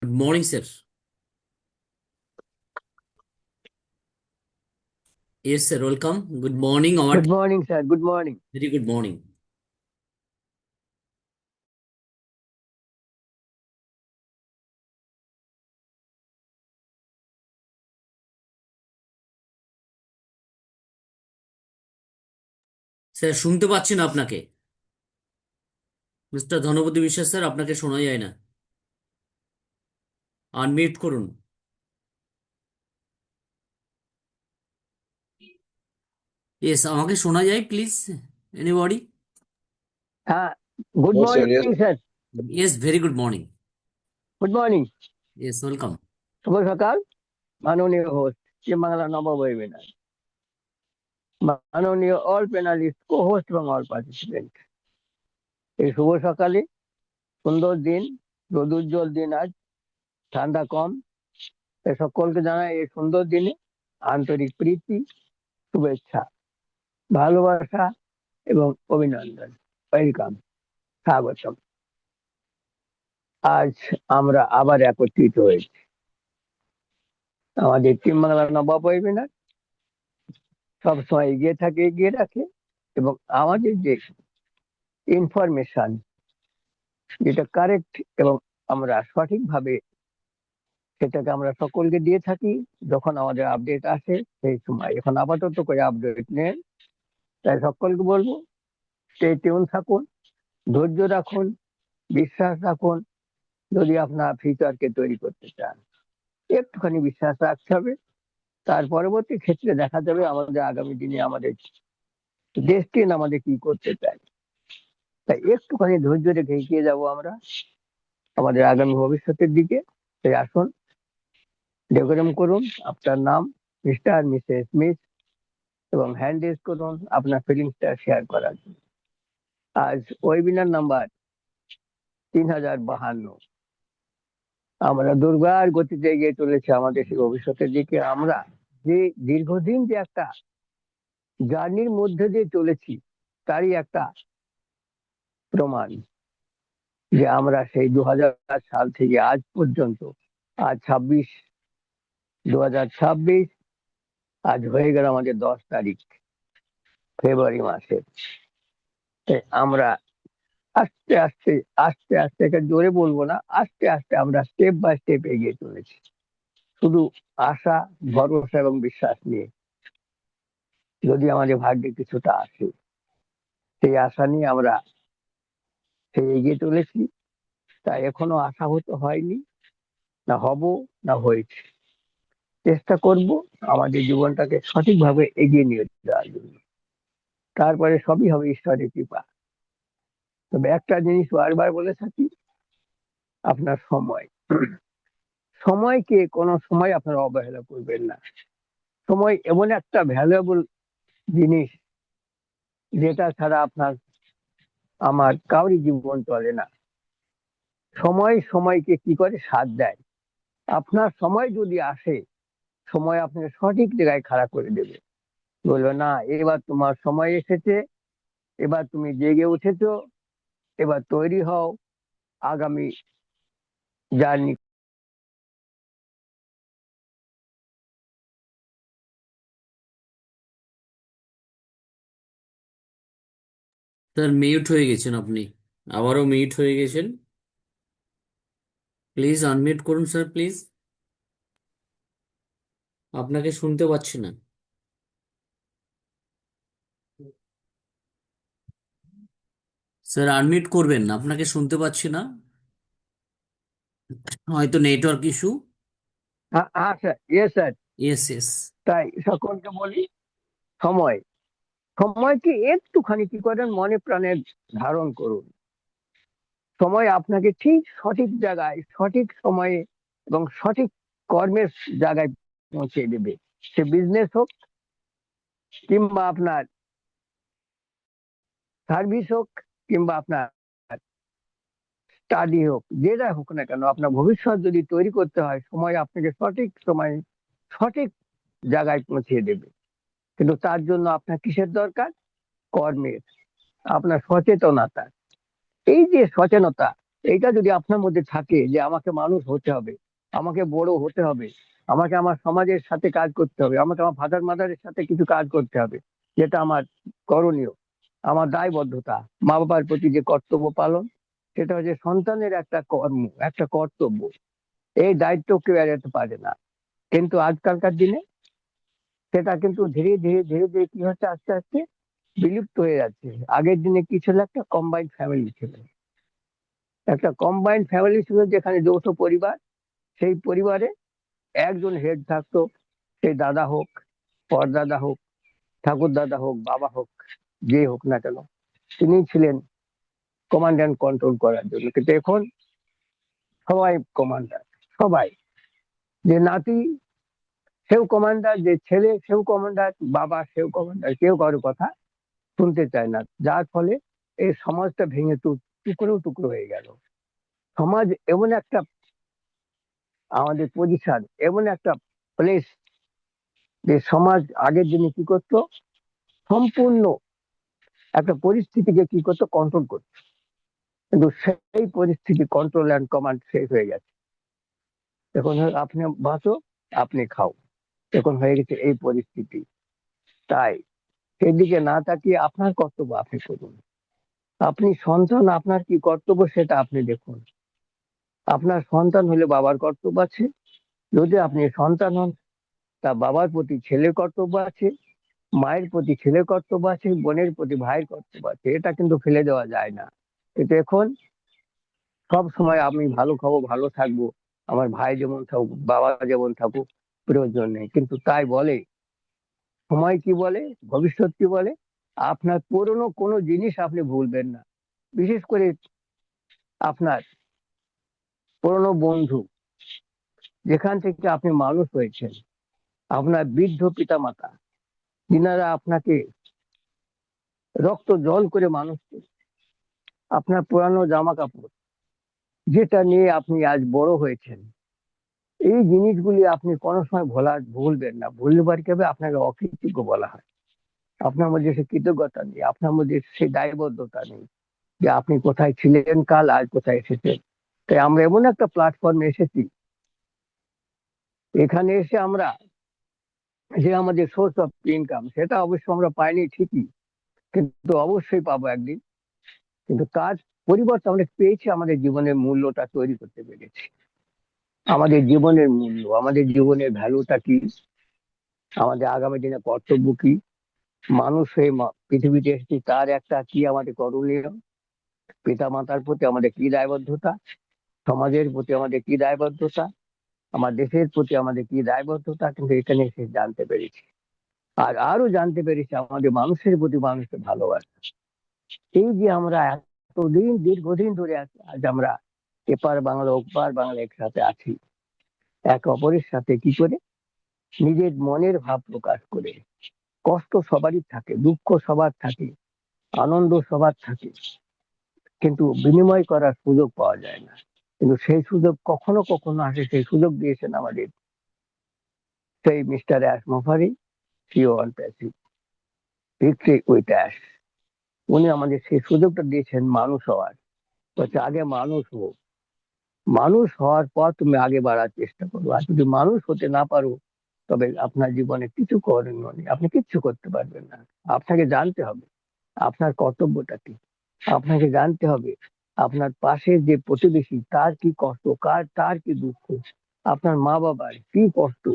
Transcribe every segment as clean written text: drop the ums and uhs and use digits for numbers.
Good morning, sir. Yes, sir. Welcome. Good morning or Good morning, sir. Good morning. very good morning. Sir শুনতে পাচ্ছি না আপনাকে। Mister Dhanpati বিশ্বাস sir, আপনাকে শোনা যায় না। আনমিউট করুন। ইয়েস, আমাকে শোনা যায় please? Anybody? Good Yes, sir. Yes. morning, sir. Yes, very good morning. Good morning. Yes, welcome. শুভ সকাল মাননীয় হোস্ট পশ্চিম বাংলা নবাব ওয়েবিনার, মাননীয় অল প্যানালিস্ট, কো হোস্ট এবং অল পার্টিসিপেন্ট। এই শুভ সকালে সুন্দর দিন, রোদুজ্জ্বল দিন, আজ ঠান্ডা কম। তাই সকলকে জানাই এই সুন্দর দিনে আন্তরিক প্রীতি, শুভেচ্ছা, ভালোবাসা এবং অভিনন্দন। ওয়েলকাম, স্বাগতম। আজ আমরা আবার একত্রিত হয়েছি আমাদের পশ্চিম বাংলা নবাব ওয়েবিনার। সবসময় এগিয়ে থাকে, এগিয়ে রাখে, এবং আমাদের যে ইনফরমেশন যেটা কারেক্ট এবং আমরা সঠিকভাবে সেটাকে আমরা সকলকে দিয়ে থাকি যখন আমাদের আপডেট আসে সেই সময়। এখন আপাতত করে আপডেট নেন, তাই সকলকে বলবো স্টে টিউন থাকুন, ধৈর্য রাখুন, বিশ্বাস রাখুন। যদি আপনার ফিউচারকে তৈরি করতে চান, একটুখানি বিশ্বাস রাখতে হবে। তার পরবর্তী ক্ষেত্রে দেখা যাবে আমাদের আগামী দিনে আমাদের ডেস্টিন আমাদের কি করতে চাই। তাই একটুখানি ধৈর্য রেখে এগিয়ে যাবো আমরা আমাদের আগামী ভবিষ্যতের দিকে। তাই আসুন, ডেকোরেম করুন আপনার নাম, মিস্টার মিসেস মিস, এবং হ্যান্ড রেজ করুন আপনার ফিলিংসটা শেয়ার করার জন্য। আজ ওয়েবিনার নাম্বার 3052। আমরা দুর্বার গতিতে এগিয়ে চলেছি আমাদের সেই ভবিষ্যতের দিকে। আমরা যে দীর্ঘদিন যে একটা জার্নির মধ্যে দিয়ে চলেছি তারই একটা প্রমাণ যে আমরা সেই 2000 সাল থেকে আজ পর্যন্ত, আজ 2026, আজ হয়ে গেল আমাদের 10 তারিখ ফেব্রুয়ারি মাসের। আমরা আস্তে আস্তে আস্তে আস্তে, এটা জোরে বলবো না, আস্তে আস্তে আমরা স্টেপ বাই স্টেপ এগিয়ে চলেছি, শুধু আশা, ভরসা এবং বিশ্বাস নিয়ে। যদি আমাদের ভাগ্যে কিছুটা আসে, সেই আশা নিয়ে আমরা সেই এগিয়ে চলেছি। তাই এখনো আশাহত হয়নি, না হব, না হয়েছে। চেষ্টা করব আমাদের জীবনটাকে সঠিকভাবে এগিয়ে নিয়ে যাওয়ার জন্য। তারপরে সবই হবে ঈশ্বরের কৃপা। তবে একটা জিনিস বারবার বলে থাকি, আপনার সময়, সময়কে কোনো সময় আপনারা অবহেলা করবেন না। সময় এমন একটা ভ্যালুয়েবল জিনিস যেটা ছাড়া আপনার আমার কাউরি জীবন চলে না। সময় সময়কে কি করে সাথ দেয়। আপনার সময় যদি আসে, সময় আপনাকে সঠিক জায়গায় খাড়া করে দেবে, বলবে না এবার তোমার সময় এসেছে, এবার তুমি জেগে উঠেছো, এবার তৈরি হও আগামী জার্নি। স্যার মিউট হয়ে গেছেন আপনি, আবারও মিউট হয়ে গেছেন। প্লিজ আনমিউট করুন স্যার, প্লিজ। আপনাকে শুনতে পাচ্ছি না। স্যার আনমিউট করবেন, আপনাকে শুনতে পাচ্ছি না, হয়তো নেটওয়ার্ক ইস্যু। হ্যাঁ sir, yes sir. Yes yes. তাই সকলকে বলি, সময়, সময়কে একটুখানি কি করেন মনে প্রাণে ধারণ করুন। সময় আপনাকে ঠিক সঠিক জায়গায়, সঠিক সময়ে এবং সঠিক কর্মের জায়গায় পৌঁছে দেবে। সে বিজনেস হোক, কিংবা আপনার সার্ভিস হোক, কিংবা আপনার স্টাডি হোক, যেটা হোক না কেন, আপনার ভবিষ্যৎ যদি তৈরি করতে হয়, সময় আপনাকে সঠিক সময়ে সঠিক জায়গায় পৌঁছে দেবে। কিন্তু তার জন্য আপনার কিসের দরকার? কর্মের, আপনার সচেতনতা। এই যে সচেতনতা, এইটা যদি আপনার মধ্যে থাকে যে আমাকে মানুষ হতে হবে, আমাকে বড় হতে হবে, আমাকে আমার সমাজের সাথে কাজ করতে হবে, আমাকে আমার ফাদার মাদারের সাথে কিছু কাজ করতে হবে, যেটা আমার করণীয়, আমার দায়বদ্ধতা, মা বাবার প্রতি যে কর্তব্য পালন, সেটা হচ্ছে সন্তানের একটা কর্ম, একটা কর্তব্য। এই দায়িত্ব কেউ এড়াতে পারে না। কিন্তু আজকালকার দিনে সেটা কিন্তু ধীরে ধীরে ধীরে ধীরে কি হচ্ছে, আস্তে আস্তে বিলুপ্ত হয়ে যাচ্ছে। আগের দিনে কি ছিল, একটা কম্বাইন্ড ফ্যামিলি ছিল। একটা কম্বাইন্ড ফ্যামিলি ছিল যেখানে যৌথ পরিবার। সেই পরিবারে একজন হেড থাকতো, সেই দাদা হোক, পরদাদা হোক, ঠাকুর দাদা হোক, বাবা হোক, যে হোক না কেন, তিনি ছিলেন কমান্ড অ্যান্ড কন্ট্রোল করার জন্য। কিন্তু এখন সবাই কমান্ডার, সবাই। যে নাতি সেও কমান্ডার, যে ছেলে সেও কমান্ডার, বাবা সেও কমান্ডার, কেউ কারো কথা শুনতে চায় না। যার ফলে এই সমাজটা ভেঙে টুকরো টুকরো হয়ে গেল। সমাজ এমন একটা, আমাদের পজিশন এমন একটা প্লেস, যে সমাজ আগের দিনে কি করতো, সম্পূর্ণ একটা পরিস্থিতিকে কি করতো, কন্ট্রোল করতো। কিন্তু সেই পরিস্থিতি কন্ট্রোল অ্যান্ড কমান্ড শেষ হয়ে গেছে। এখন আপনি বাঁচো, আপনি খাও, এখন হয়ে গেছে এই পরিস্থিতি। তাই সেদিকে না তাকিয়ে আপনার কর্তব্য আপনি করুন। আপনি সন্তান, আপনার কি কর্তব্য সেটা আপনি দেখুন। আপনার সন্তান হলে বাবার কর্তব্য আছে। যদি আপনি সন্তান হন, তা বাবার প্রতি ছেলের কর্তব্য আছে, মায়ের প্রতি ছেলের কর্তব্য আছে, বোনের প্রতি ভাইয়ের কর্তব্য আছে। এটা কিন্তু ফেলে দেওয়া যায় না। কিন্তু এখন সব সময় আমি ভালো খাবো, ভালো থাকবো, আমার ভাই যেমন থাকুক, বাবা যেমন থাকুক, প্রয়োজন নেই। কিন্তু তাই বলে, সময় কি বলে, ভবিষ্যৎ কি বলে, আপনার পুরনো কোনো জিনিস আপনি ভুলবেন না। বিশেষ করে আপনার পুরনো বন্ধু, যেখান থেকে আপনি মানুষ হয়েছেন, আপনার বৃদ্ধ পিতামাতা, যিনারা আপনাকে রক্ত জল করে মানুষ করে, আপনার পুরানো জামা কাপড়, যেটা নিয়ে আপনি আজ বড় হয়েছেন, এই জিনিসগুলি আপনি কোনো সময় ভুলবেন না। ভুলবার কি হবে, আপনাকে অকৃতজ্ঞ বলা হয়। আপনার মধ্যে সে কৃতজ্ঞতা নেই, আপনার মধ্যে সেই দায়বদ্ধতা নেই, যে আপনি কোথায় ছিলেন কাল, আজ কোথায় এসেছেন। তাই আমরা এমন একটা প্ল্যাটফর্মে এসেছি, এখানে এসে আমরা যে আমাদের সোর্স অফ ইনকাম, সেটা অবশ্য আমরা পাইনি ঠিকই, কিন্তু অবশ্যই পাবো একদিন। কিন্তু কাজ পরিবর্তে আমরা পেয়েছি, আমাদের জীবনের মূল্যটা তৈরি করতে পেরেছি। আমাদের জীবনের মূল্য, আমাদের জীবনের ভ্যালুটা কি, আমাদের আগামী দিনে কর্তব্য কি, মানুষ হয়ে পৃথিবীতে এসেছি তার একটা কি আমাদের করণীয়, পিতা মাতার প্রতি আমাদের কি দায়বদ্ধতা, সমাজের প্রতি আমাদের কি দায়বদ্ধতা, আমার দেশের প্রতি আমাদের কি দায়বদ্ধতা, কিন্তু এখানে এসে জানতে পেরেছি। আর আরো জানতে পেরেছি আমাদের মানুষের প্রতি মানুষের ভালোবাসা। এই যে আমরা এতদিন, দীর্ঘদিন ধরে আজ আমরা এপার বাংলা ওপার বাংলা একসাথে আছি, একে অপরের সাথে কি করে নিজের মনের ভাব প্রকাশ করে। কষ্ট সবারই থাকে, দুঃখ সবার থাকে, আনন্দ সবার থাকে, কিন্তু বিনিময় করার সুযোগ পাওয়া যায় না। কিন্তু সেই সুযোগ কখনো কখনো আসে। সেই সুযোগ দিয়েছেন আমাদের সেই মিস্টার অ্যাশ মফারি, CEO on passive, victory with Ash. উনি আমাদের সেই সুযোগটা দিয়েছেন মানুষ হওয়ার। বলছে আগে মানুষ হো, মানুষ হওয়ার পর তুমি আগে বাড়ার চেষ্টা করো। আর যদি মানুষ হতে না পারো, তবে আপনার জীবনে কিছু করণীয় নেই, আপনি কিচ্ছু করতে পারবেন না। আপনাকে জানতে হবে আপনার কর্তব্যটা কি। আপনাকে জানতে হবে আপনার পাশের যে প্রতিবেশী, তার কি কষ্ট, তার কি দুঃখ, আপনার মা বাবার কি কষ্ট।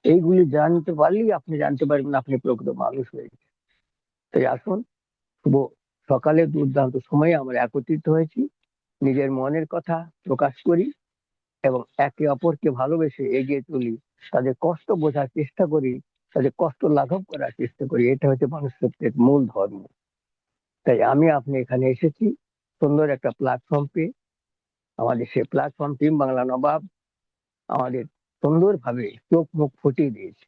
এইগুলি জানতে পারলেই আপনি জানতে পারবেন আপনি প্রকৃত মানুষ হয়ে গেছেন। তাই আসুন, শুভ সকালে দুর্দান্ত সময়ে আমরা একত্রিত হয়েছি, নিজের মনের কথা প্রকাশ করি এবং একে অপরকে ভালোবেসে এগিয়ে চলি। তাদের কষ্ট বোঝার চেষ্টা করি, তাদের কষ্ট লাঘব করার চেষ্টা করি। এটা হচ্ছে মানুষের মূল ধর্ম। তাই আমি আপনি এখানে এসেছি সুন্দর একটা প্ল্যাটফর্ম পেয়ে। আমাদের সেই প্ল্যাটফর্ম টিম বাংলা নবাব আমাদের সুন্দরভাবে চোখ মুখ ফুটিয়ে দিয়েছে,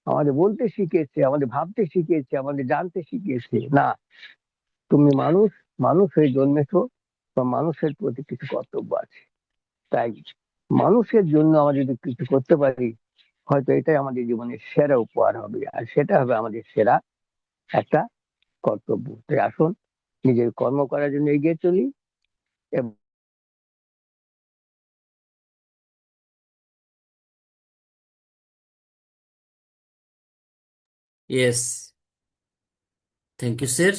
আমাদের বলতে শিখিয়েছে, আমাদের ভাবতে শিখিয়েছে, আমাদের জানতে শিখিয়েছে। না, তুমি মানুষ, মানুষ হয়ে জন্মেছো, বা মানুষের প্রতি কিছু কর্তব্য আছে। তাই মানুষের জন্য আমরা যদি কিছু করতে পারি, হয়তো এটাই আমাদের জীবনের সেরা উপহার হবে, আর সেটা হবে আমাদের সেরা একটা কর্তব্য। তাই আসুন, নিজের কর্ম করার জন্য এগিয়ে চলি এবং ইয়েস। Thank you sir.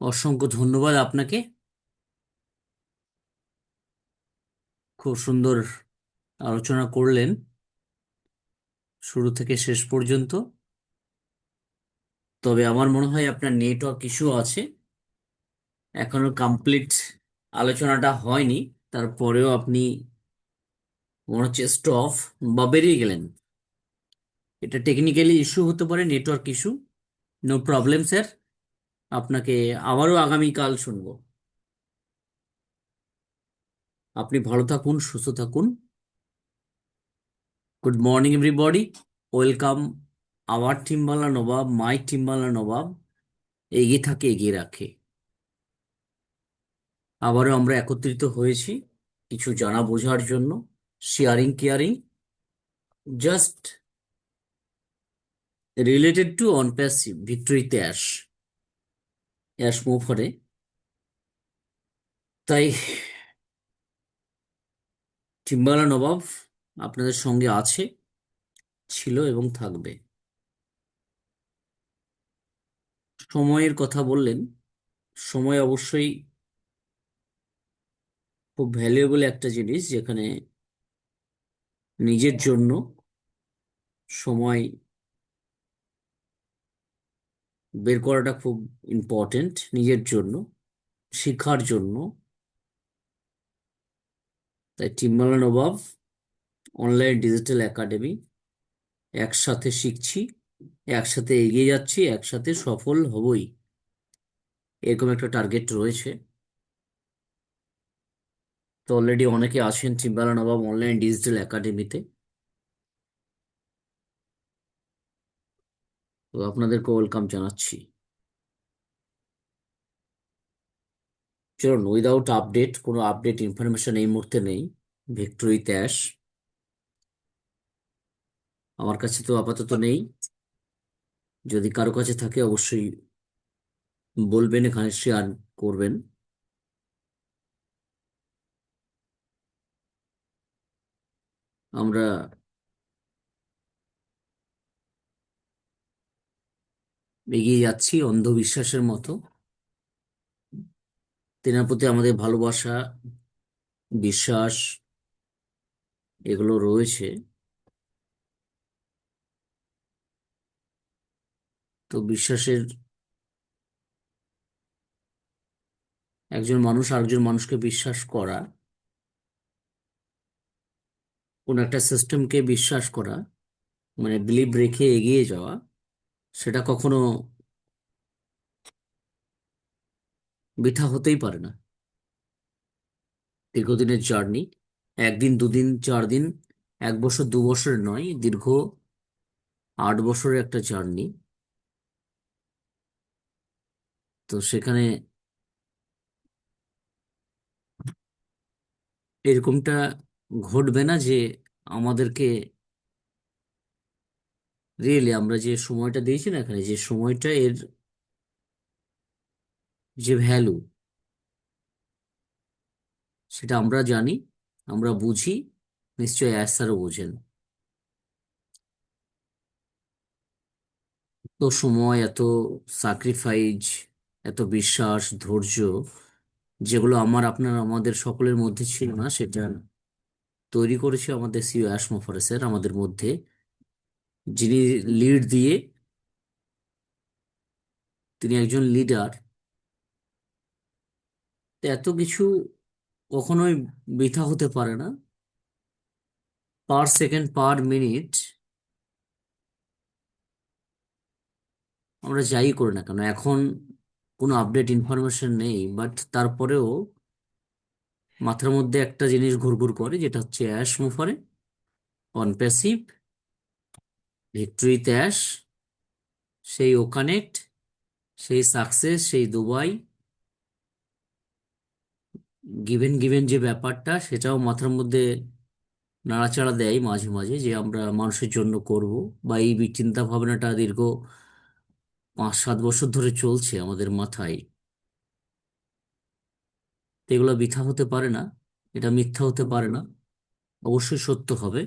অসংখ্য ধন্যবাদ আপনাকে। খুব সুন্দর আলোচনা করলেন শুরু থেকে শেষ পর্যন্ত। তবে আমার মনে হয় আপনার নেটওয়ার্ক ইস্যু আছে, এখনো কমপ্লিট আলোচনাটা হয়নি। তারপরেও আপনি মনে হচ্ছে স্টপ বা বেরিয়ে গেলেন। এটা টেকনিক্যালি ইস্যু হতে পারে, network issue. No problem sir. আপনাকে আবারও আগামীকাল শুনবো। আপনি ভালো থাকুন, সুস্থ থাকুন। Good morning everybody. Welcome our Timbala Nabab, my Timbala Nabab. এগিয়ে থাকে, এগিয়ে রাখে। আবারও আমরা একত্রিত হয়েছি কিছু জানা বোঝার জন্য। Sharing caring, just related to on passive victory ত্যাশ, অ্যাশ মুভরে। তাই টিম্বালা নবাব আপনাদের সঙ্গে আছে, ছিল এবং থাকবে। সময়ের কথা বললেন, সময় অবশ্যই খুব ভ্যালুয়েবল একটা জিনিস, যেখানে নিজের জন্য সময় বের করাটা খুব ইম্পর্টেন্ট, নিজের জন্য, শিক্ষার জন্য। তাই Timbala Nabab online digital academy, একসাথে শিখছি, একসাথে এগিয়ে যাচ্ছি, একসাথে সফল হবই, এরকম একটা টার্গেট রয়েছে। তো অলরেডি অনেকে আছেন টিম্বালা নবাব অনলাইন ডিজিটাল একাডেমিতে। তো আপনাদেরকে ওয়েলকাম জানাচ্ছি। চলুন, উইদাউট আপডেট, কোনো আপডেট ইনফরমেশন এই মুহূর্তে নেই। ভিক্টোরি ত্যাশ আমার কাছে তো আপাতত নেই। যদি কারো কাছে থাকে অবশ্যই বলবেন, এখানে শেয়ার করবেন। আমরা এগিয়ে যাচ্ছি অন্ধবিশ্বাসের মতো। তেনার প্রতি আমাদের ভালোবাসা, বিশ্বাস, এগুলো রয়েছে। তো বিশ্বাসের, একজন মানুষ আরেকজন মানুষকে বিশ্বাস করা, কোন একটা সিস্টেমকে বিশ্বাস করা, মানে বিলিভ রেখে এগিয়ে যাওয়া, সেটা কখনো বৃথা হতেই পারে না। দীর্ঘদিনের জার্নি, একদিন, দুদিন, 4 দিন, 1 বছর, 2 বছরের নয়, দীর্ঘ 8 বছরের একটা জার্নি। তো সেখানে এরকমটা ঘটবে না যে আমাদেরকে, রিয়েলি আমরা যে সময়টা দিয়েছি না, এখানে যে সময়টা, এর যে ভ্যালু, সেটা আমরা জানি, আমরা বুঝি। নিশ্চয়ই অ্যাস স্যারও বোঝেন। এত সময়, এত স্যাক্রিফাইস, এত বিশ্বাস, ধৈর্য, যেগুলো আমার, আপনার, আমাদের সকলের মধ্যে ছিল না, সেটা তৈরি করেছে আমাদের সিও অ্যাশ স্যার আমাদের মধ্যে, যিনি লিড দিয়ে, তিনি একজন লিডার। এত কিছু কখনোই বৃথা হতে পারে না। পার সেকেন্ড, পার মিনিট, আমরা যাই করি না কেন, এখন কোনো আপডেট ইনফরমেশন নেই, বাট তারপরেও মাথার মধ্যে একটা জিনিস ঘুরঘুর করে, যেটা হচ্ছে অ্যাশ মুফারে, অন প্যাসিভ, ভিক্টরি ত্যাশ, সেই ও কানেক্ট, সেই সাকসেস, সেই দুবাই, গিভেন গিভেন যে ব্যাপারটা, সেটাও মাথার মধ্যে নাড়াচাড়া দেয় মাঝে মাঝে, যে আমরা মানুষের জন্য করব। বা এই চিন্তা ভাবনাটা দীর্ঘ 5-7 বছর ধরে চলছে আমাদের মাথায়। তো এগুলো বৃথা হতে পারে না, এটা মিথ্যা হতে পারে না, অবশ্যই সত্য হবে।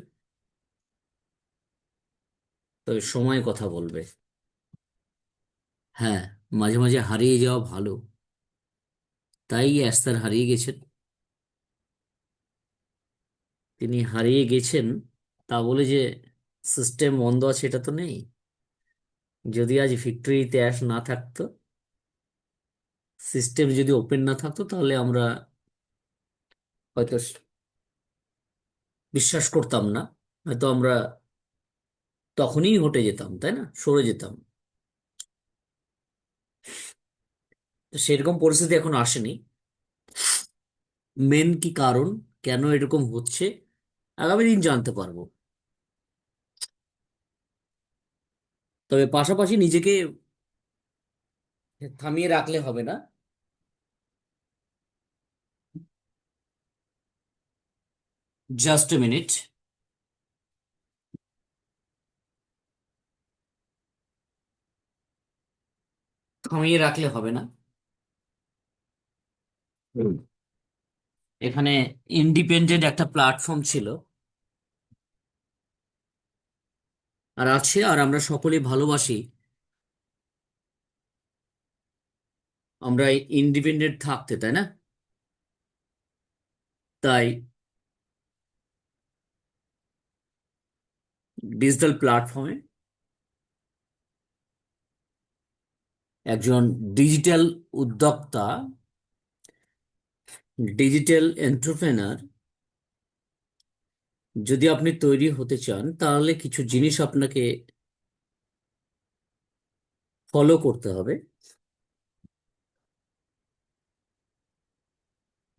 তবে সময় কথা বলবে। হ্যাঁ, মাঝে মাঝে হারিয়ে যাওয়া ভালো। তাই স্যার হারিয়ে গেছেন। তিনি হারিয়ে গেছেন, তা বলে যে সিস্টেম বন্ধ আছে এটা তো নেই। যদি আজ ভিক্টোরিতে অ্যাশ না থাকতো, সিস্টেম যদি ওপেন না থাকতো, তাহলে আমরা হয়তো বিশ্বাস করতাম না। হয়তো আমরা তখনই হটে যেতাম, তাই না, সরে যেতাম। তো সেরকম পরিস্থিতি এখন আসেনি। মেন কি কারণ, কেন এরকম হচ্ছে, আগামী দিন জানতে পারবো। তবে পাশাপাশি নিজেকে থামিয়ে রাখলে হবে না। Just a minute. থামিয়ে রাখলে হবে না। হুম। এখানে ইন্ডিপেন্ডেন্ট একটা প্ল্যাটফর্ম ছিল, আর আছে, আর আমরা সকলেই ভালোবাসি। আমরা ইন্ডিপেন্ডেন্ট থাকতে, তাই না? তাই ডিজিটাল প্ল্যাটফর্মে একজন ডিজিটাল উদ্যোক্তা, ডিজিটাল এন্টারপ্রেনার যদি আপনি তৈরি হতে চান, তাহলে কিছু জিনিস আপনাকে ফলো করতে হবে।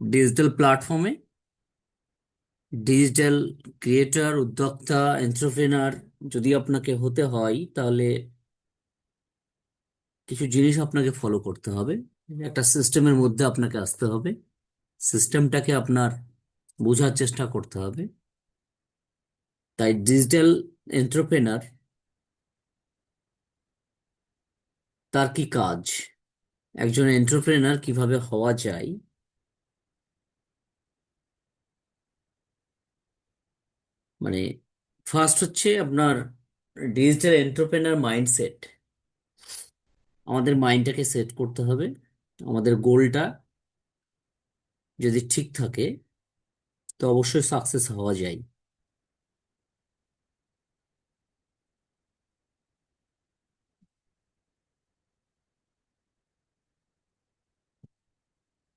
ডিজিটাল প্ল্যাটফর্মে ডিজিটাল ক্রিয়েটর, উদ্যোক্তা, এন্টারপ্রেনার যদি আপনাকে হতে হয়, তাহলে কিছু জিনিস আপনাকে ফলো করতে হবে। একটা সিস্টেমের মধ্যে আপনাকে আসতে হবে। সিস্টেমটাকে আপনার বোঝার চেষ্টা করতে হবে। তাই ডিজিটাল এন্টারপ্রেনার, তার কি কাজ, একজন এন্টারপ্রেনার কিভাবে হওয়া যায়। মানে ফার্স্ট হচ্ছে আপনার ডিজিটাল এন্টারপ্রেনার মাইন্ডসেট। আমাদের মাইন্ডটাকে সেট করতে হবে। আমাদের গোলটা যদি ঠিক থাকে, তো অবশ্যই সাকসেস হওয়া যায়।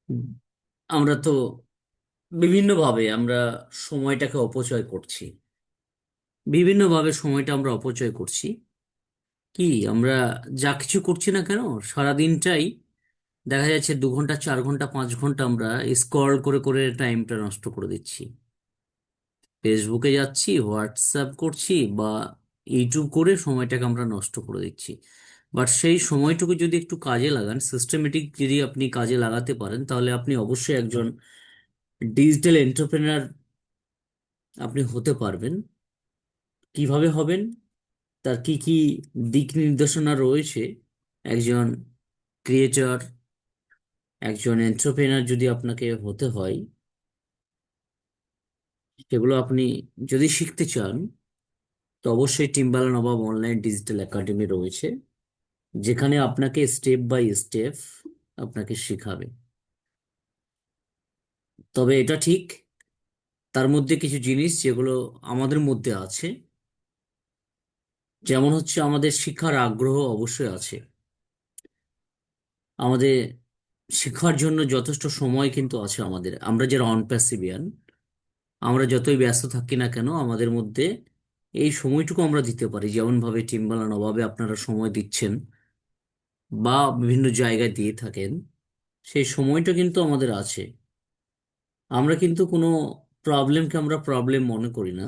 হুম। আমরা তো বিভিন্নভাবে আমরা সময়টাকে অপচয় করছি। বিভিন্নভাবে সময়টা আমরা অপচয় করছি। কি আমরা যা কিছু করছি না কেন, সারাদিনটাই দেখা যাচ্ছে 2 ঘন্টা, 4 ঘন্টা, 5 ঘন্টা আমরা স্ক্রল করে করে টাইমটা নষ্ট করে দিচ্ছি। ফেসবুকে যাচ্ছি, হোয়াটসঅ্যাপ করছি, বা ইউটিউব করে সময়টাকে আমরা নষ্ট করে দিচ্ছি। বাট সেই সময়টুকু যদি একটু কাজে লাগান, সিস্টেমেটিক যদি আপনি কাজে লাগাতে পারেন, তাহলে আপনি অবশ্যই একজন ডিজিটাল এন্টারপ্রেনার আপনি হতে পারবেন। কিভাবে হবেন, তার কি কি দিক নির্দেশনা রয়েছে, একজন ক্রিয়েটর, একজন এন্টারপ্রেনার যদি আপনাকে হতে হয়, সেগুলো আপনি যদি শিখতে চান, তো অবশ্যই টিম্বালা নবাব অনলাইন ডিজিটাল একাডেমি রয়েছে, যেখানে আপনাকে স্টেপ বাই স্টেপ আপনাকে শেখাবে। তবে এটা ঠিক, তার মধ্যে কিছু জিনিস যেগুলো আমাদের মধ্যে আছে, যেমন হচ্ছে আমাদের শিক্ষার আগ্রহ অবশ্যই আছে। আমাদের শেখার জন্য যথেষ্ট সময় কিন্তু আছে আমাদের। আমরা যারা অনপ্যাসিভিয়ান, আমরা যতই ব্যস্ত থাকি না কেন, আমাদের মধ্যে এই সময়টুকু আমরা দিতে পারি, যেমন ভাবে টিম্বালা নবাবে আপনারা সময় দিচ্ছেন বা বিভিন্ন জায়গায় দিয়ে থাকেন। সেই সময়টা কিন্তু আমাদের আছে। আমরা কিন্তু কোনো প্রবলেমকে আমরা প্রবলেম মনে করি না।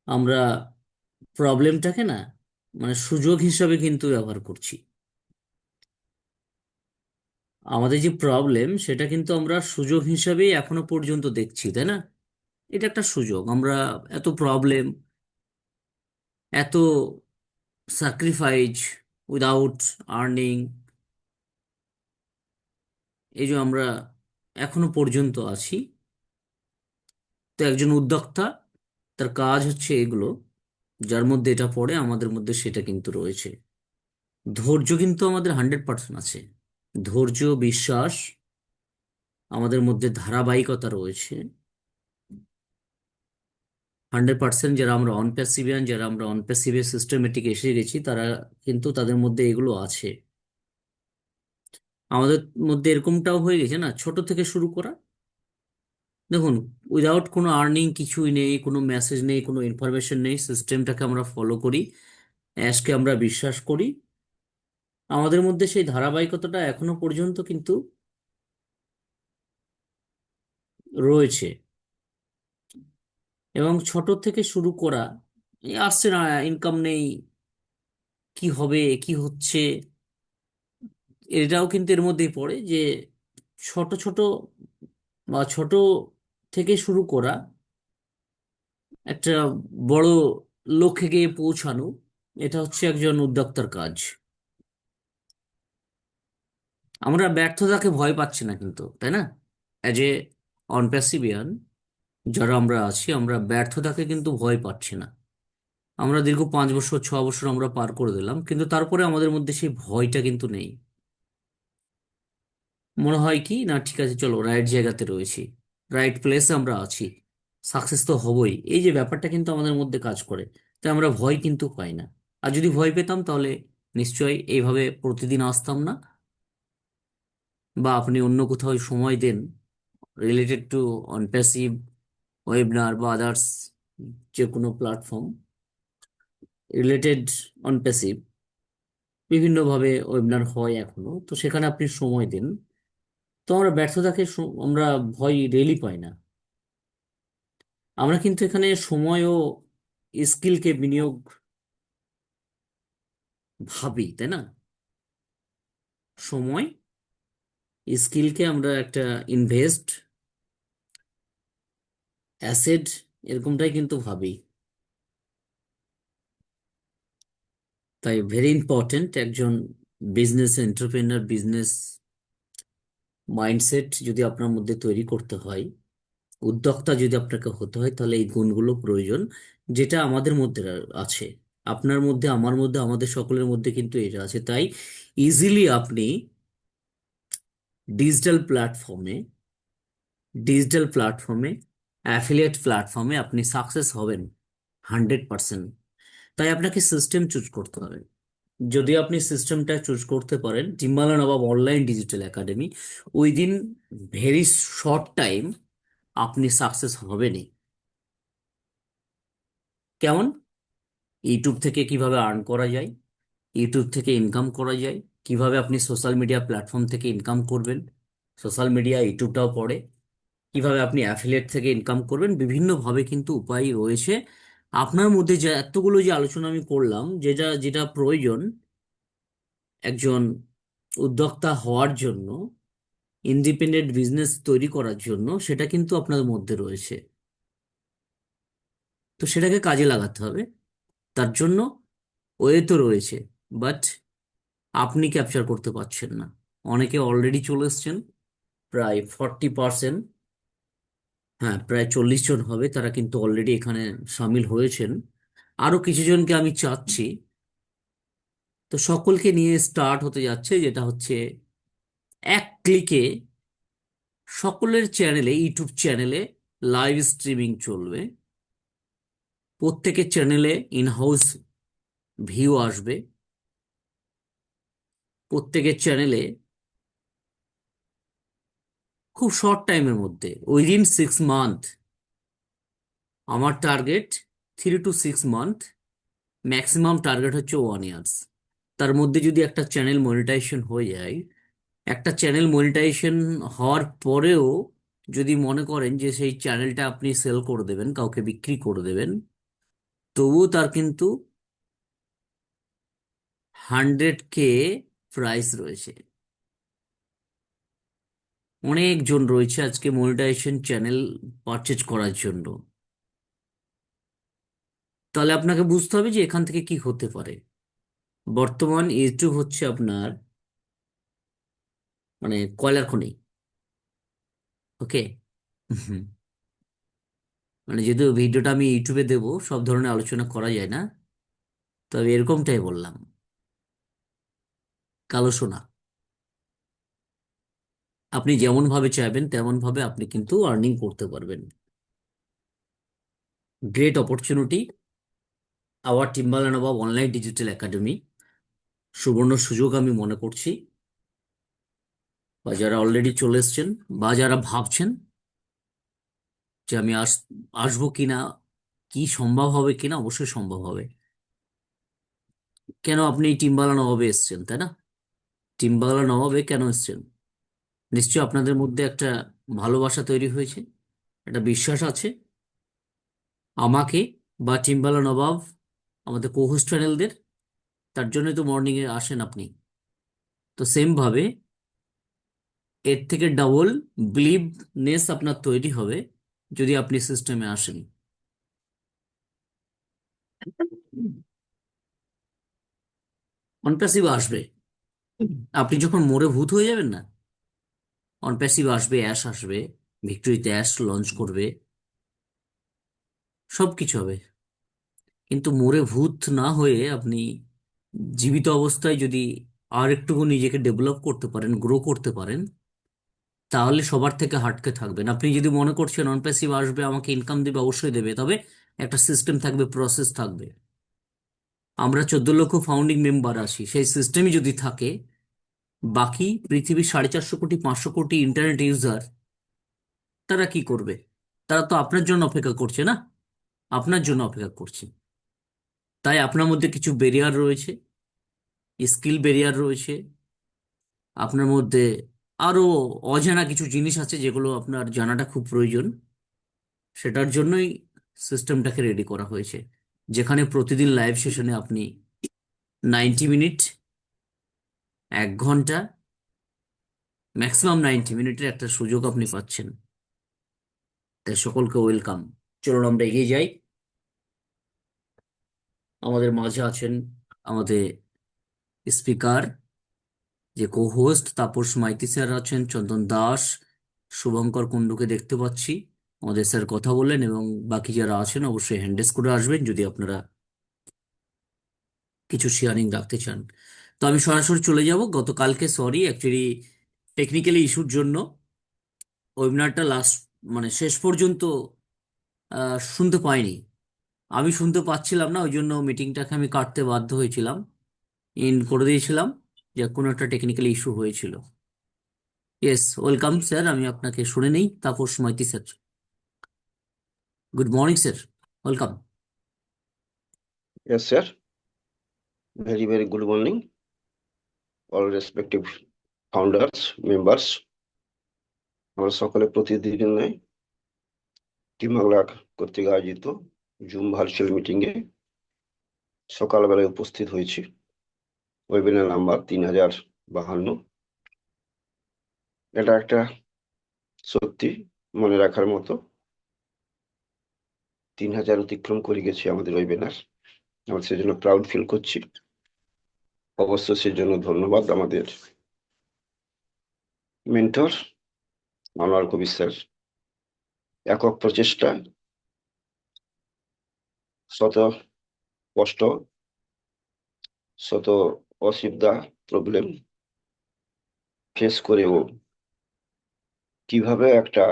আমরা প্রবলেমটাকে না, মানে সুযোগ হিসাবে কিন্তু ব্যবহার করছি। আমাদের যে প্রবলেম, সেটা কিন্তু আমরা সুযোগ হিসাবেই এখনো পর্যন্ত দেখছি, তাই না? এটা একটা সুযোগ। আমরা এত প্রবলেম, এত স্যাক্রিফাইস উইদাউট আর্নিং, এই যে আমরা এখনো পর্যন্ত আছি। তো একজন উদ্যোক্তা, তার কাজ হচ্ছে এগুলো, যার মধ্যে এটা পড়ে আমাদের মধ্যে সেটা কিন্তু রয়েছে। ধৈর্য কিন্তু আমাদের 100% আছে। ধৈর্য, বিশ্বাস, আমাদের মধ্যে ধারাবাহিকতা রয়েছে 100%। যারা আমরা অনপ্যাসিভিয়ান, যারা আমরা অনপ্যাসিভে সিস্টেমেটিক এসে গেছি, তারা কিন্তু তাদের মধ্যে এগুলো আছে। আমাদের মধ্যে এরকমটাও হয়ে গেছে না, ছোট থেকে শুরু করা। দেখুন, উইদাউট কোনো আর্নিং কিছুই নেই, কোনো মেসেজ নেই, কোনো ইনফরমেশন নেই, সিস্টেমটাকে আমরা ফলো করি, অ্যাশকে আমরা বিশ্বাস করি। আমাদের মধ্যে সেই ধারাবাহিকতাটা এখনো পর্যন্ত কিন্তু রয়েছে। এবং ছোট থেকে শুরু করা, এই আসছে না, ইনকাম নেই, কি হবে, কি হচ্ছে, এটাও কিন্তু এর মধ্যেই পড়ে যে ছোট ছোট বা ছোট থেকে শুরু করা, একটা বড় লক্ষ্যে গিয়ে পৌঁছানো, এটা হচ্ছে একজন উদ্যোক্তার কাজ। আমরা ব্যর্থতাকে ভয় পাচ্ছি না কিন্তু, তাই না? অ্যাজ এ অনপ্যাসিভিয়ান যারা আমরা আছি, আমরা ব্যর্থতাকে কিন্তু ভয় পাচ্ছি না। আমরা দীর্ঘ 5 বছর 6 বছর আমরা পার করে দিলাম, কিন্তু তারপরে আমাদের মধ্যে সেই ভয়টা কিন্তু নেই। মনে হয় কি না, ঠিক আছে, চলো রাইট জায়গাতে রয়েছি, রাইট প্লেসে আমরা আছি, সাকসেস তো হবই, এই যে ব্যাপারটা কিন্তু আমাদের মধ্যে কাজ করে। তাই আমরা ভয় কিন্তু পাই না। আর যদি ভয় পেতাম তাহলে নিশ্চয়ই এইভাবে প্রতিদিন আসতাম না। বা আপনি অন্য কোথাও সময় দেন রিলেটেড টু অনপ্যাসিভ ওয়েবিনার বা আদার্স যে কোনো প্ল্যাটফর্ম রিলেটেড অনপ্যাসিভ, বিভিন্নভাবে ওয়েবিনার হয় এখনো, তো সেখানে আপনি সময় দিন। তো আমরা ব্যর্থতাকে আমরা ভয় রেলি পাই না। আমরা কিন্তু এখানে সময় ও স্কিলকে বিনিয়োগ ভাবি, তাই না? সময়, স্কিলকে আমরা একটা ইনভেস্ট, অ্যাসেট, এরকমটাই কিন্তু ভাবি। তাই ভেরি ইম্পর্ট্যান্ট একজন বিজনেস এন্টারপ্রেনার, বিজনেস মাইন্ডসেট যদি আপনার মধ্যে তৈরি করতে হয়, উদ্যোক্তা যদি আপনাকে হতে হয়, তাহলে এই গুণগুলো প্রয়োজন, যেটা আমাদের মধ্যে আছে। আপনার মধ্যে, আমার মধ্যে, আমাদের সকলের মধ্যে কিন্তু এটা আছে। তাই ইজিলি আপনি ডিজিটাল প্ল্যাটফর্মে ডিজিটাল প্ল্যাটফর্মে অ্যাফিলিয়েট প্ল্যাটফর্মে আপনি সাকসেস হবেন 100%। তাই আপনাকে সিস্টেম চুজ করতে হবে। যদি আপনি সিস্টেমটা চুজ করতে পারেন, Timbala Nabab online digital academy, within very short time আপনি সাকসেস হবেনই। কেমন? ইউটিউব থেকে কিভাবে আর্ন করা যায়, ইউটিউব থেকে ইনকাম করা যায়, কিভাবে আপনি সোশ্যাল মিডিয়া প্ল্যাটফর্ম থেকে ইনকাম করবেন, সোশ্যাল মিডিয়া ইউটিউবটাও পড়ে, কিভাবে আপনি অ্যাফিলিয়েট থেকে ইনকাম করবেন, বিভিন্নভাবে কিন্তু উপায় রয়েছে। আপনার মধ্যে যে এতগুলো যে আলোচনা আমি করলাম, যেটা যেটা প্রয়োজন একজন উদ্যোক্তা হওয়ার জন্য, ইন্ডিপেন্ডেন্ট বিজনেস তৈরি করার জন্য, সেটা কিন্তু আপনার মধ্যে রয়েছে। তো সেটাকে কাজে লাগাতে হবে। তার জন্য ওয়ে তো রয়েছে, বাট আপনি ক্যাপচার করতে পারছেন না। অনেকে অলরেডি চলে এসছেন, প্রায় 40%, হ্যাঁ প্রায় 40 জন হবে, তারা কিন্তু অলরেডি এখানে সামিল হয়েছেন। আরো কিছু জনকে আমি চাচ্ছি। তো সকলকে নিয়ে স্টার্ট হতে যাচ্ছে, যেটা হচ্ছে এক ক্লিকে সকলের চ্যানেলে, ইউটিউব চ্যানেলে লাইভ স্ট্রিমিং চলবে। প্রত্যেকের চ্যানেলে ইনহাউস ভিউ আসবে। প্রত্যেকের চ্যানেলে খুব শর্ট টাইমের মধ্যে, উইদিন 6 মান্থ, আমার target 3 to 6 month, maximum target হচ্ছে 1 ইয়ার্স। তার মধ্যে যদি একটা চ্যানেল মনিটাইজেশন হয়ে যায়, একটা চ্যানেল মনিটাইজেশন হওয়ার পরেও যদি মনে করেন যে সেই চ্যানেলটা আপনি সেল করে দেবেন, কাউকে বিক্রি করে দেবেন, তবুও তার কিন্তু 100K প্রাইস রয়েছে। অনেকজন রয়েছে আজকে মনিটাইজেশন চ্যানেল পারচেজ করার জন্য। তাহলে আপনাকে বুঝতে হবে যে এখান থেকে কি হতে পারে। বর্তমান ইউটিউব হচ্ছে আপনার মানে কয়লার খনি। ওকে। মানে যেহেতু ভিডিওটা আমি ইউটিউবে দেবো, সব ধরনের আলোচনা করা যায় না, তবে এরকমটাই বললাম। কালো সোনা, আপনি যেমন ভাবে চাইবেন তেমন ভাবে আপনি কিন্তু আর্নিং করতে পারবেন। গ্রেট অপরচুনিটি, আওয়ার টিম্বাল নবাব অনলাইন ডিজিটাল একাডেমি, সুবর্ণ সুযোগ আমি মনে করছি। বা যারা অলরেডি চলে এসেছেন, বা যারা ভাবছেন যে আমি আসবো কিনা, কি সম্ভব হবে কিনা, অবশ্যই সম্ভব হবে। কেন আপনি টিম্বালা নবাবে এসেছেন, তাই না? টিম্বালা নবাবে কেন এসেছেন? নিশ্চয়ই আপনাদের মধ্যে একটা ভালোবাসা তৈরি হয়েছে, একটা বিশ্বাস আছে আমাকে বা টিম্বালা নবাব, আমাদের কোহোস্ট চ্যানেলদের। তার জন্যই তো মর্নিং এ আসেন আপনি। তো সেম ভাবে এর থেকে ডাবল বিলিভনেস আপনার তৈরি হবে যদি আপনি সিস্টেমে আসেন। অনপ্যাসিভ আসবে। আপনি যখন মোড়ে ভূত হয়ে যাবেন না, অনপ্যাসিভ আসবে, অ্যাশ আসবে, ভিক্টোরিতে অ্যাশ লঞ্চ করবে, সবকিছু হবে। কিন্তু মোড়ে ভূত না হয়ে আপনি জীবিত অবস্থায় যদি আর একটুকু নিজেকে ডেভেলপ করতে পারেন, গ্রো করতে পারেন, তাহলে সবার থেকে হাটকে থাকবেন। আপনি যদি মনে করছেন নন প্যাসিভ আসবে, আমাকে ইনকাম দেবে, অবশ্যই দেবে, তবে একটা সিস্টেম থাকবে, প্রসেস থাকবে। আমরা 14 লক্ষ ফাউন্ডিং মেম্বার আছি, সেই সিস্টেমই যদি থাকে, বাকি পৃথিবীর 450 কোটি 500 কোটি ইন্টারনেট ইউজার তারা কি করবে? তারা তো আপনার জন্য অপেক্ষা করছে না, আপনার জন্য অপেক্ষা করছে। তাই আপনার মধ্যে কিছু ব্যারিয়ার রয়েছে, স্কিল ব্যারিয়ার রয়েছে, আপনার মধ্যে আরো অজানা কিছু জিনিস আছে যেগুলো আপনার জানাটা খুব প্রয়োজন। সেটার জন্যই সিস্টেমটাকে রেডি করা হয়েছে, যেখানে প্রতিদিন লাইভ সেশনে আপনি 90 মিনিট, 1 ঘন্টা, ম্যাক্সিমাম 90 মিনিটের একটা সুযোগ আপনি পাচ্ছেন। তাই সকলকে ওয়েলকাম। চলুন আমরা এগিয়ে যাই। আমাদের মাঝে আছেন আমাদের স্পিকার, যে co host Tapas Maity sir আছেন, চন্দন দাস, শুভঙ্কর কুণ্ডুকে দেখতে পাচ্ছি। আমাদের স্যার কথা বললেন, এবং বাকি যারা আছেন অবশ্যই হ্যান্ডেস করে আসবেন যদি আপনারা কিছু শেয়ারিং রাখতে চান। তো আমি সরাসরি চলে যাব। গতকালকে সরি, অ্যাকচুয়ালি টেকনিক্যালি ইস্যুর জন্য ওয়েবিনারটা লাস্ট, মানে শেষ পর্যন্ত শুনতে পাইনি। আমি শুনতে পাচ্ছিলাম না, ওই জন্য মিটিংটাকে আমি কাটতে বাধ্য হয়েছিলাম, ইন করে দিয়েছিলাম, যে কোনো একটা টেকনিক্যাল ইস্যু হয়েছিল। ইয়েস, ওয়েলকাম স্যার, আমি আপনাকে শুনে নেই। Tapas Maity sir, good morning sir, welcome. Yes, sir. Very, very good morning, all respective founders, members. আমরা সকলে প্রতিদিন নয়, টিম বাংলা কর্তৃক আয়োজিত জুম ভার্চুয়াল মিটিং এ সকালবেলায় উপস্থিত হয়েছি। Webinar number 3052। এটা একটা সত্যি মনে রাখার মতো, 3000 অতিক্রম করে গেছে আমাদের ওয়েবিনার। আমরা সেজন্য প্রাউড ফিল করছি। অবশ্য সেজন্য ধন্যবাদ আমাদের মেন্টর মনোয়ার কবির স্যার। একক প্রচেষ্টা, শত কষ্ট, শত অসুবিধা, প্রবলেম ফেস করেও কিভাবে একটা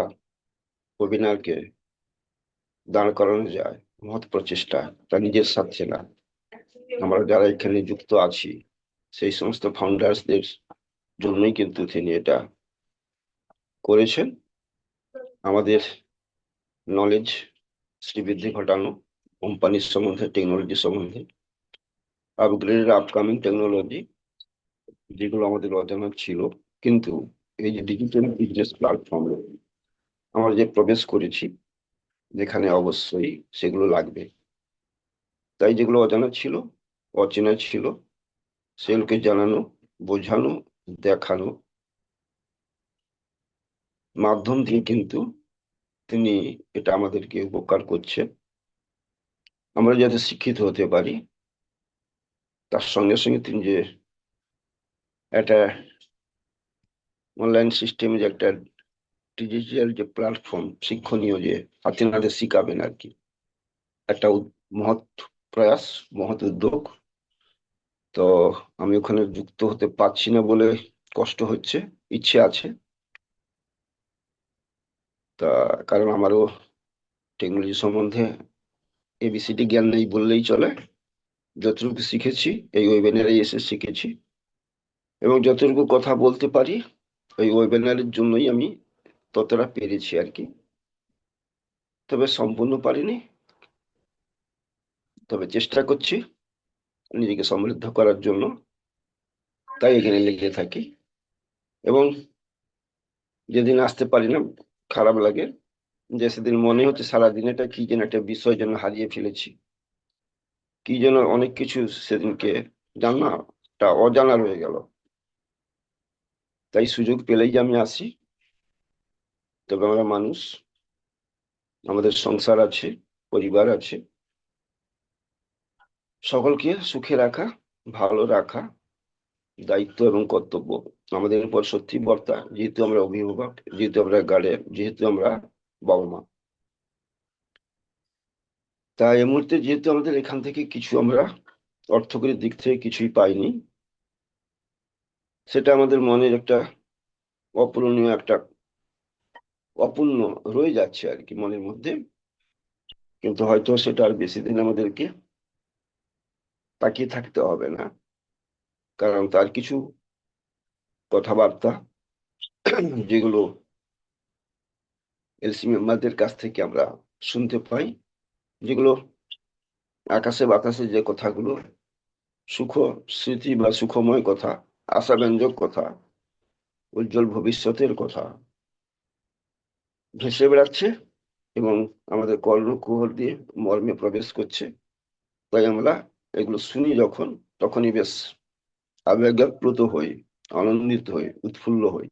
ওয়েবিনারকে দাঁড় করানো যায়, মহৎ প্রচেষ্টা। তা নিজের স্বার্থে না, আমরা যারা এখানে যুক্ত আছি সেই সমস্ত ফাউন্ডার্সদের জন্যই কিন্তু তিনি এটা করেছেন। আমাদের নলেজ শ্রীবৃদ্ধি ঘটানো, কোম্পানির সম্বন্ধে, টেকনোলজি সম্বন্ধে, আপগ্রেডেড আপকামিং টেকনোলজি যেগুলো আমাদের অজানা ছিল, কিন্তু এই যে ডিজিটাল বিজনেস প্ল্যাটফর্মে আমরা যে প্রবেশ করেছি, যেখানে অবশ্যই সেগুলো লাগবে। তাই যেগুলো অজানা ছিল, অচেনা ছিল, সেগুলোকে জানানো, বোঝানো, দেখানো মাধ্যম দিয়ে কিন্তু তিনি এটা আমাদেরকে উপকার করছে। আমরা যাতে শিক্ষিত হতে পারি, তার সঙ্গে সঙ্গে তিনি যে একটা অনলাইন সিস্টেমে যে একটা ডিজিটাল যে প্ল্যাটফর্ম, শিক্ষণীয়, যে হাতে নাতে শিখাবেন আর কি, একটা মহৎ প্রয়াস, মহৎ উদ্যোগ। তো আমি ওখানে যুক্ত হতে পারছি না বলে কষ্ট হচ্ছে, ইচ্ছে আছে। তা কারণ আমারও টেকনোলজি সম্বন্ধে এবিসিডি জ্ঞান নেই বললেই চলে। যতটুকু শিখেছি এই ওয়েবিনারে এসে শিখেছি, এবং যতটুকু কথা বলতে পারি ওই ওয়েবিনারের জন্যই আমি ততটা পেরেছি আর কি। তবে সম্পূর্ণ পারিনি, তবে চেষ্টা করছি নিজেকে সমৃদ্ধ করার জন্য, তাই এখানে লেগে থাকি। এবং যেদিন আসতে পারি না খারাপ লাগে, যে সেদিন মনে হচ্ছে সারাদিন এটা কি যেন একটা বিষয় যেন হারিয়ে ফেলেছি, কি যেন অনেক কিছু সেদিনকে জানা একটা অজানা রয়ে গেল। তাই সুযোগ পেলেই যে আমি আসি। তবে আমরা মানুষ, আমাদের সংসার আছে, পরিবার আছে, সকলকে সুখে রাখা, ভালো রাখা দায়িত্ব এবং কর্তব্য আমাদের উপর সত্যি বর্তা, যেহেতু আমরা অভিভাবক, যেহেতু আমরা গার্ডিয়ান, যেহেতু আমরা বাবা মা। তাই এই মুহূর্তে যেহেতু আমাদের এখান থেকে কিছু আমরা অর্থকরী দিক থেকে কিছুই পাইনি, সেটা আমাদের মনের একটা অপূরণীয় একটা অপূর্ণ রয়ে যাচ্ছে আর কি মনের মধ্যে। কিন্তু হয়তো সেটা আর বেশি দিন আমাদেরকে তাকিয়ে থাকতে হবে না, কারণ তার কিছু কথাবার্তা যেগুলো এলসি মেম্বারদের কাছ থেকে আমরা শুনতে পাই, যেগুলো আকাশে বাতাসে যে কথাগুলো, সুখ স্মৃতি বা সুখময় কথা, আশাব্যঞ্জক কথা, উজ্জ্বল ভবিষ্যতের কথা ভেসে বেড়াচ্ছে এবং আমাদের কর্ণকুহর দিয়ে মর্মে প্রবেশ করছে। তাই আমরা এগুলো শুনি যখন, তখনই বেশ আবেগাপ্লুত হই, আনন্দিত হই, উৎফুল্ল হই।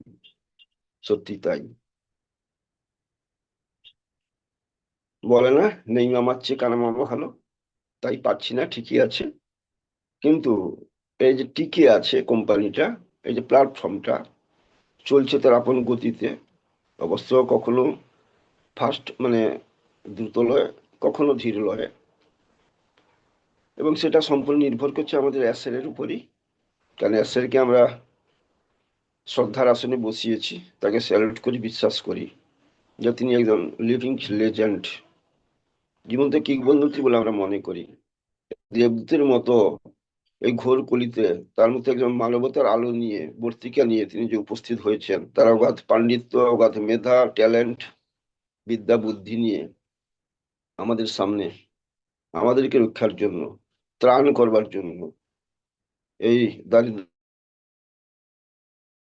সত্যি তাই। বলে না, নেই মামার চেয়ে কানা মামা ভালো। তাই পাচ্ছি না, ঠিকই আছে, কিন্তু এই যে টিকে আছে কোম্পানিটা, এই যে প্ল্যাটফর্মটা চলছে তার আপন গতিতে, অবশ্য কখনো ফাস্ট মানে দ্রুত লয়, কখনো ধীর লয়, এবং সেটা সম্পূর্ণ নির্ভর করছে আমাদের অ্যাসেরের উপরই। কারণ অ্যাসেরকে আমরা শ্রদ্ধার আসনে বসিয়েছি, তাকে স্যালুট করি, বিশ্বাস করি যে তিনি একজন লিভিং লেজেন্ড, জীবন্ত কিংবদন্তি বলে আমরা মনে করি। দেবদূতের মতো এই ঘোর কলিতে তার মধ্যে একজন মানবতার আলো নিয়ে, বর্তিকা নিয়ে তিনি যে উপস্থিত হয়েছেন, তার অগাধ পাণ্ডিত্য, অগাধ মেধা, ট্যালেন্ট, বিদ্যা বুদ্ধি নিয়ে আমাদের সামনে, আমাদেরকে রক্ষার জন্য, ত্রাণ করবার জন্য এই দারিদ্র